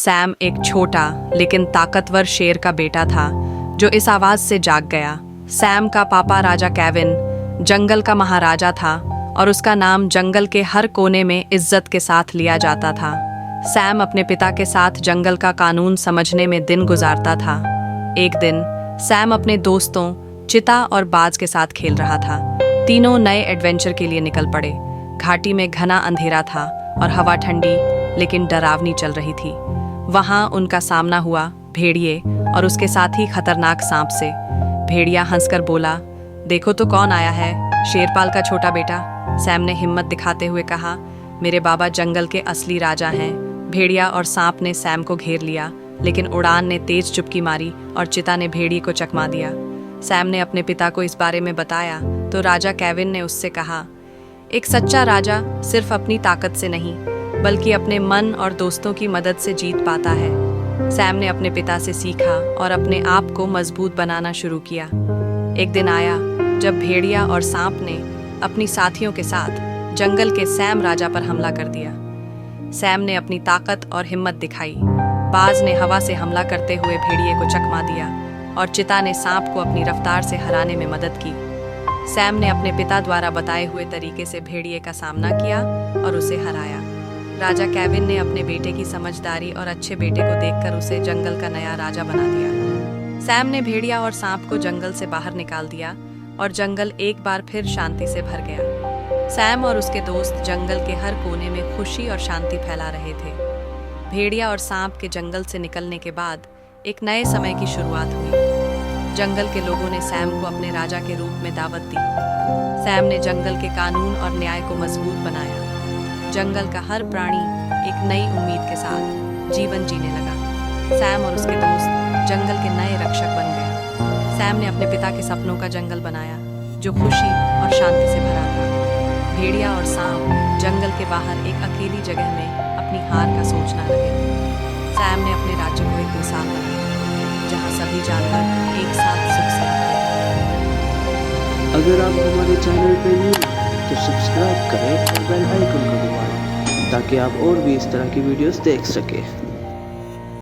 Sam एक छोटा लेकिन ताकतवर शेर का बेटा था जो इस आवाज से जाग गया। सैम का पापा राजा केविन जंगल का महाराजा था और उसका नाम जंगल के हर कोने में इज्जत के साथ लिया जाता था। सैम अपने पिता के साथ जंगल का कानून समझने में दिन गुजारता था। एक दिन सैम अपने दोस्तों चिता और बाज के साथ खेल रहा था। तीनों नए एडवेंचर के लिए निकल पड़े। घाटी में घना अंधेरा था और हवा ठंडी लेकिन डरावनी चल रही थी। वहां उनका सामना हुआ भेड़िए और उसके साथ ही खतरनाक सांप से। भेड़िया हंसकर बोला, देखो तो कौन आया है, शेरपाल का छोटा बेटा। सैम ने हिम्मत दिखाते हुए कहा, मेरे बाबा जंगल के असली राजा हैं। भेड़िया और सांप ने सैम को घेर लिया, लेकिन उड़ान ने तेज चुपकी मारी और चिता ने भेड़िए को चकमा दिया। सैम ने अपने पिता को इस बारे में बताया तो राजा केविन ने उससे कहा, एक सच्चा राजा सिर्फ अपनी ताकत से नहीं बल्कि अपने मन और दोस्तों की मदद से जीत पाता है। सैम ने अपने पिता से सीखा और अपने आप को मजबूत बनाना शुरू किया। एक दिन आया जब भेड़िया और सांप ने अपनी साथियों के साथ जंगल के सैम राजा पर हमला कर दिया। सैम ने अपनी ताकत और हिम्मत दिखाई। बाज ने हवा से हमला करते हुए भेड़िए को चकमा दिया और चिता ने सांप को अपनी रफ्तार से हराने में मदद की। सैम ने अपने पिता द्वारा बताए हुए तरीके से भेड़िए का सामना किया और उसे हराया। राजा केविन ने अपने बेटे की समझदारी और अच्छे बेटे को देखकर उसे जंगल का नया राजा बना दिया। सैम ने भेड़िया और सांप को जंगल से बाहर निकाल दिया और जंगल एक बार फिर शांति से भर गया। सैम और उसके दोस्त जंगल के हर कोने में खुशी और शांति फैला रहे थे। भेड़िया और सांप के जंगल से निकलने के बाद एक नए समय की शुरुआत हुई। जंगल के लोगों ने सैम को अपने राजा के रूप में दावत दी। सैम ने जंगल के कानून और न्याय को मजबूत बनाया। जंगल का हर प्राणी एक नई उम्मीद के साथ जीवन जीने लगा। सैम और उसके दोस्त जंगल के नए रक्षक बन गए। सैम ने अपने पिता के सपनों का जंगल बनाया जो खुशी और शांति से भरा था। भेड़िया और सांप जंगल के बाहर एक अकेली जगह में अपनी हार का सोचना लगे थे। सैम ने अपने राज्य को एक मिसाल बनाया जहाँ सभी जानवर एक साथ सुख से रहते हैं। अगर आप हमारे चैनल पे न्यू तो सब्सक्राइब करें और बेल आइकन को दबाएं ताकि आप और भी इस तरह की वीडियोस देख सकें।